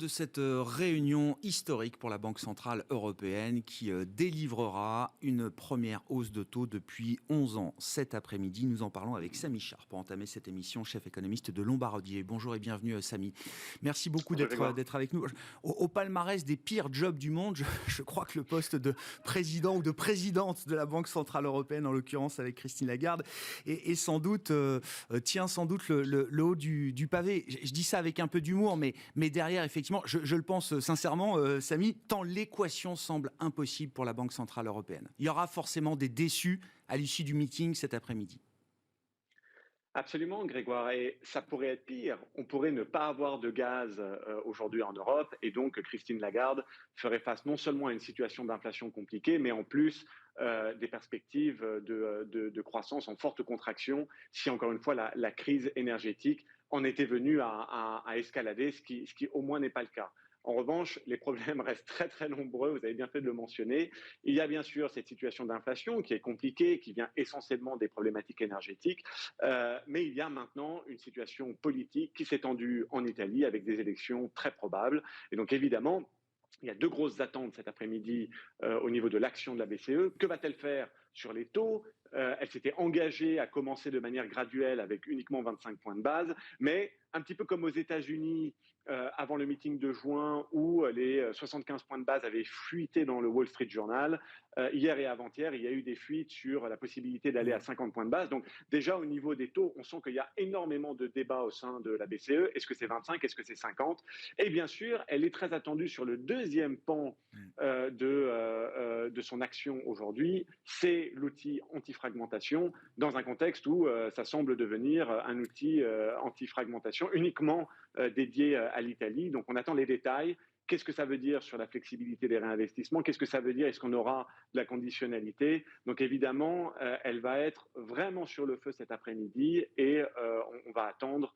cette réunion historique pour la Banque Centrale Européenne qui délivrera une première hausse de taux depuis 11 ans. Cet après-midi, nous en parlons avec Samy Charr pour entamer cette émission, chef économiste de Lombard-Odier. Bonjour et bienvenue Samy. Merci beaucoup d'être avec nous. Au palmarès des pires jobs du monde, je crois que le poste de président ou de présidente de la Banque Centrale Européenne, en l'occurrence avec Christine Lagarde, est sans doute, tient sans doute le haut du pavé. Je dis ça avec un peu d'humour, mais derrière, effectivement, je le pense sincèrement, Samy, tant l'équation semble impossible pour la Banque Centrale Européenne. Il y aura forcément des déçus à l'issue du meeting cet après-midi. Absolument, Grégoire. Et ça pourrait être pire. On pourrait ne pas avoir de gaz aujourd'hui en Europe et donc Christine Lagarde ferait face non seulement à une situation d'inflation compliquée, mais en plus des perspectives de croissance en forte contraction si, encore une fois, la crise énergétique en était venue à escalader, ce qui au moins n'est pas le cas. En revanche, les problèmes restent très très nombreux, vous avez bien fait de le mentionner. Il y a bien sûr cette situation d'inflation qui est compliquée, qui vient essentiellement des problématiques énergétiques, mais il y a maintenant une situation politique qui s'est tendue en Italie avec des élections très probables. Et donc évidemment, il y a deux grosses attentes cet après-midi au niveau de l'action de la BCE. Que va-t-elle faire sur les taux? Elle s'était engagée à commencer de manière graduelle avec uniquement 25 points de base, mais un petit peu comme aux États-Unis avant le meeting de juin où les 75 points de base avaient fuité dans le Wall Street Journal, hier et avant-hier, il y a eu des fuites sur la possibilité d'aller à 50 points de base. Donc déjà au niveau des taux, on sent qu'il y a énormément de débats au sein de la BCE. Est-ce que c'est 25? Est-ce que c'est 50? Et bien sûr, elle est très attendue sur le deuxième pan de son action aujourd'hui, c'est l'outil anti-fragmentation, dans un contexte où ça semble devenir un outil anti-fragmentation uniquement dédié à l'Italie. Donc on attend les détails. Qu'est-ce que ça veut dire sur la flexibilité des réinvestissements? Qu'est-ce que ça veut dire? Est-ce qu'on aura de la conditionnalité? Donc évidemment, elle va être vraiment sur le feu cet après-midi et on va attendre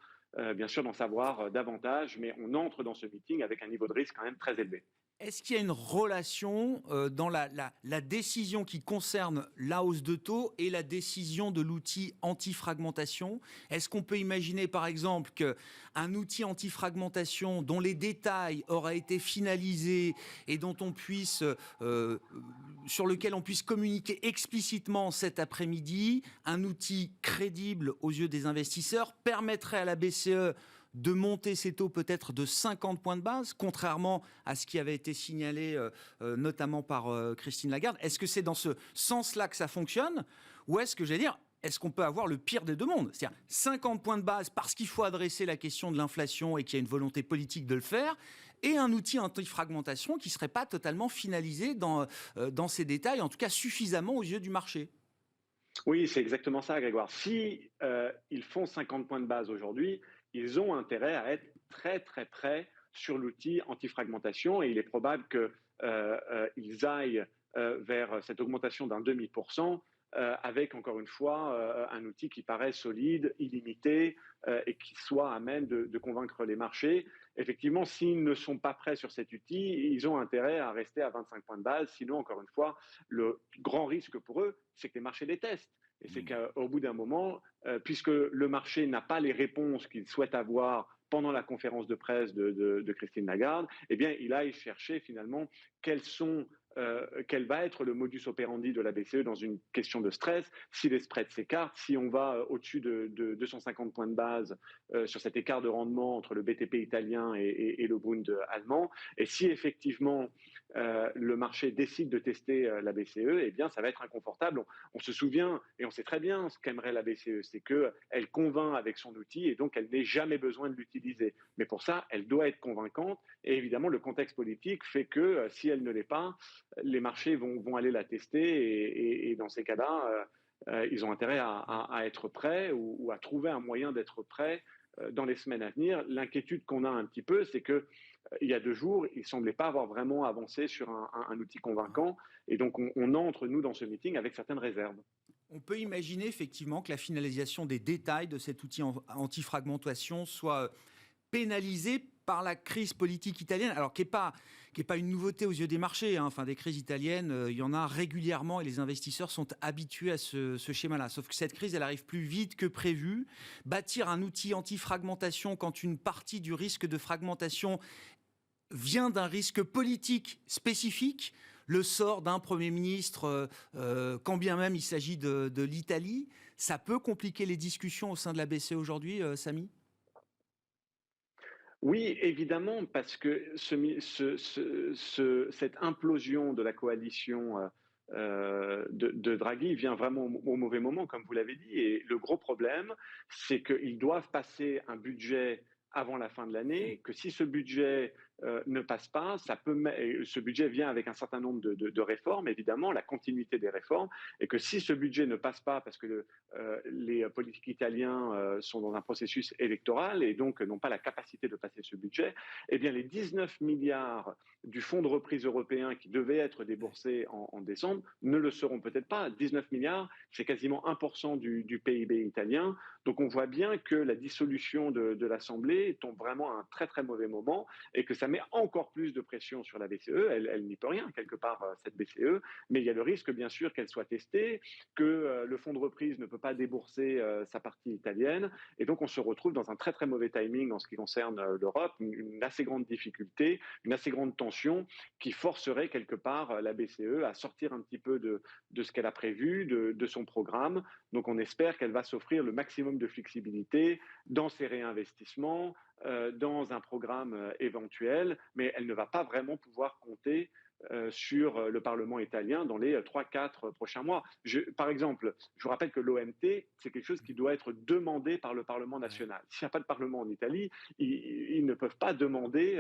bien sûr d'en savoir davantage, mais on entre dans ce meeting avec un niveau de risque quand même très élevé. Est-ce qu'il y a une relation dans la décision qui concerne la hausse de taux et la décision de l'outil anti-fragmentation? Est-ce qu'on peut imaginer par exemple qu'un outil anti-fragmentation dont les détails auraient été finalisés et dont on puisse, sur lequel on puisse communiquer explicitement cet après-midi, un outil crédible aux yeux des investisseurs, permettrait à la BCE de monter ses taux peut-être de 50 points de base, contrairement à ce qui avait été signalé notamment par Christine Lagarde? Est-ce que c'est dans ce sens-là que ça fonctionne? Ou est-ce que, est-ce qu'on peut avoir le pire des deux mondes? C'est-à-dire 50 points de base parce qu'il faut adresser la question de l'inflation et qu'il y a une volonté politique de le faire, et un outil anti-fragmentation qui ne serait pas totalement finalisé dans ses détails, en tout cas suffisamment aux yeux du marché. Oui, c'est exactement ça, Grégoire. Si ils font 50 points de base aujourd'hui, ils ont intérêt à être très très près sur l'outil anti-fragmentation et il est probable qu'ils aillent vers cette augmentation d'un demi-pour-cent avec encore une fois un outil qui paraît solide, illimité et qui soit à même de convaincre les marchés. Effectivement, s'ils ne sont pas prêts sur cet outil, ils ont intérêt à rester à 25 points de base. Sinon, encore une fois, le grand risque pour eux, c'est que les marchés les testent. Et c'est qu'au bout d'un moment, puisque le marché n'a pas les réponses qu'il souhaite avoir pendant la conférence de presse de Christine Lagarde, eh bien, il aille chercher finalement quel va être le modus operandi de la BCE dans une question de stress, si les spreads s'écartent, si on va au-dessus de 250 points de base sur cet écart de rendement entre le BTP italien et le Bund allemand, et si effectivement le marché décide de tester la BCE, eh bien, ça va être inconfortable. On se souvient, et on sait très bien ce qu'aimerait la BCE, c'est qu'elle convainc avec son outil et donc elle n'ait jamais besoin de l'utiliser. Mais pour ça, elle doit être convaincante et évidemment, le contexte politique fait que si elle ne l'est pas, les marchés vont aller la tester et dans ces cas-là, ils ont intérêt à être prêts ou à trouver un moyen d'être prêts dans les semaines à venir. L'inquiétude qu'on a un petit peu, c'est que il y a 2 jours, il ne semblait pas avoir vraiment avancé sur un outil convaincant. Et donc, on entre, nous, dans ce meeting avec certaines réserves. On peut imaginer effectivement que la finalisation des détails de cet outil anti-fragmentation soit pénalisée par la crise politique italienne, alors qui est pas une nouveauté aux yeux des marchés. Enfin, des crises italiennes, il y en a régulièrement et les investisseurs sont habitués à ce schéma-là. Sauf que cette crise, elle arrive plus vite que prévu. Bâtir un outil anti-fragmentation quand une partie du risque de fragmentation vient d'un risque politique spécifique, le sort d'un Premier ministre, quand bien même il s'agit de l'Italie, ça peut compliquer les discussions au sein de la BCE aujourd'hui, Samy? Oui, évidemment, parce que cette implosion de la coalition de Draghi vient vraiment au mauvais moment, comme vous l'avez dit. Et le gros problème, c'est qu'ils doivent passer un budget avant la fin de l'année, que si ce budget ne passe pas, et ce budget vient avec un certain nombre de réformes, évidemment, la continuité des réformes, et que si ce budget ne passe pas, parce que les politiques italiens sont dans un processus électoral et donc n'ont pas la capacité de passer ce budget, eh bien les 19 milliards du fonds de reprise européen qui devaient être déboursés en décembre ne le seront peut-être pas. 19 milliards, c'est quasiment 1% du PIB italien. Donc on voit bien que la dissolution de l'Assemblée tombe vraiment à un très très mauvais moment et que ça met encore plus de pression sur la BCE. Elle n'y peut rien quelque part, cette BCE, mais il y a le risque bien sûr qu'elle soit testée, que le fonds de reprise ne peut pas débourser sa partie italienne, et donc on se retrouve dans un très très mauvais timing en ce qui concerne l'Europe, une assez grande difficulté, une assez grande tension qui forcerait quelque part la BCE à sortir un petit peu de ce qu'elle a prévu, de son programme. Donc on espère qu'elle va s'offrir le maximum de flexibilité dans ses réinvestissements, dans un programme éventuel, mais elle ne va pas vraiment pouvoir compter sur le Parlement italien dans les 3-4 prochains mois. Par exemple, je vous rappelle que l'OMT, c'est quelque chose qui doit être demandé par le Parlement national. S'il n'y a pas de Parlement en Italie, ils ne peuvent pas demander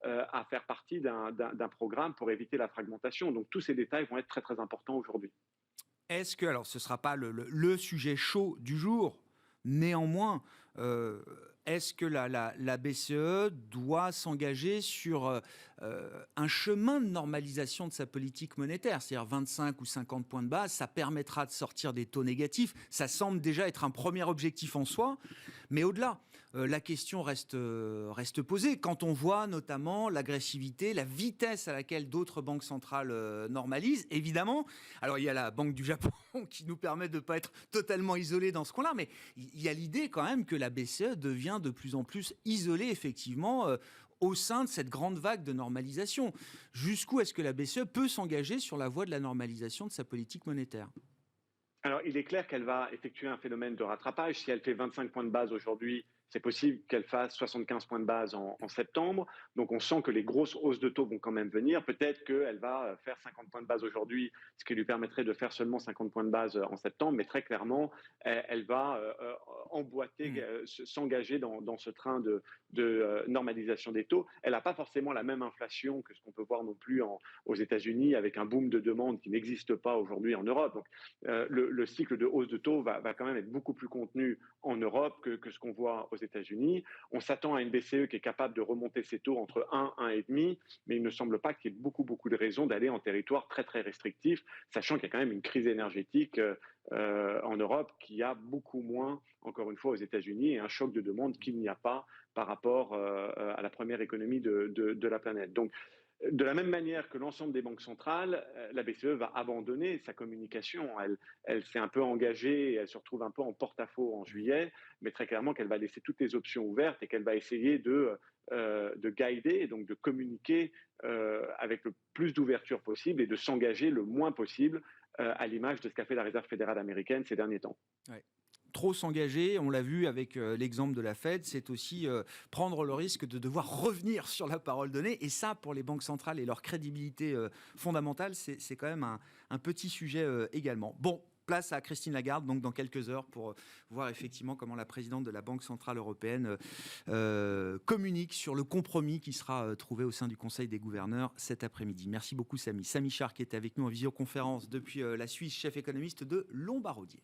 à faire partie d'un programme pour éviter la fragmentation. Donc tous ces détails vont être très très importants aujourd'hui. Est-ce que, alors ce ne sera pas le sujet chaud du jour, néanmoins, euh, est-ce que la BCE doit s'engager sur un chemin de normalisation de sa politique monétaire, c'est-à-dire 25 ou 50 points de base, ça permettra de sortir des taux négatifs, ça semble déjà être un premier objectif en soi, mais au-delà, la question reste posée. Quand on voit notamment l'agressivité, la vitesse à laquelle d'autres banques centrales normalisent, évidemment, alors il y a la Banque du Japon qui nous permet de ne pas être totalement isolés dans ce coin-là, mais il y a l'idée quand même que la BCE devient de plus en plus isolée, effectivement, au sein de cette grande vague de normalisation. Jusqu'où est-ce que la BCE peut s'engager sur la voie de la normalisation de sa politique monétaire? Alors, il est clair qu'elle va effectuer un phénomène de rattrapage. Si elle fait 25 points de base aujourd'hui, c'est possible qu'elle fasse 75 points de base en septembre. Donc, on sent que les grosses hausses de taux vont quand même venir. Peut-être qu'elle va faire 50 points de base aujourd'hui, ce qui lui permettrait de faire seulement 50 points de base en septembre. Mais très clairement, elle va emboîter, s'engager dans ce train de normalisation des taux. Elle n'a pas forcément la même inflation que ce qu'on peut voir non plus aux États-Unis, avec un boom de demande qui n'existe pas aujourd'hui en Europe. Donc, le cycle de hausse de taux va quand même être beaucoup plus contenu en Europe que ce qu'on voit aux États-Unis. On s'attend à une BCE qui est capable de remonter ses taux entre 1, 1,5, mais il ne semble pas qu'il y ait beaucoup de raisons d'aller en territoire très très restrictif, sachant qu'il y a quand même une crise énergétique en Europe qui a beaucoup moins, encore une fois, aux États-Unis, et un choc de demande qu'il n'y a pas par rapport à la première économie de la planète. Donc, de la même manière que l'ensemble des banques centrales, la BCE va abandonner sa communication. Elle s'est un peu engagée et elle se retrouve un peu en porte-à-faux en juillet, mais très clairement qu'elle va laisser toutes les options ouvertes et qu'elle va essayer de guider, donc de communiquer avec le plus d'ouverture possible et de s'engager le moins possible, à l'image de ce qu'a fait la Réserve fédérale américaine ces derniers temps. Ouais. Trop s'engager, on l'a vu avec l'exemple de la Fed, c'est aussi prendre le risque de devoir revenir sur la parole donnée. Et ça, pour les banques centrales et leur crédibilité fondamentale, c'est quand même un petit sujet également. Bon, place à Christine Lagarde, donc dans quelques heures, pour voir effectivement comment la présidente de la Banque Centrale Européenne communique sur le compromis qui sera trouvé au sein du Conseil des gouverneurs cet après-midi. Merci beaucoup Samy. Samy Char qui était avec nous en visioconférence depuis la Suisse, chef économiste de Lombardier.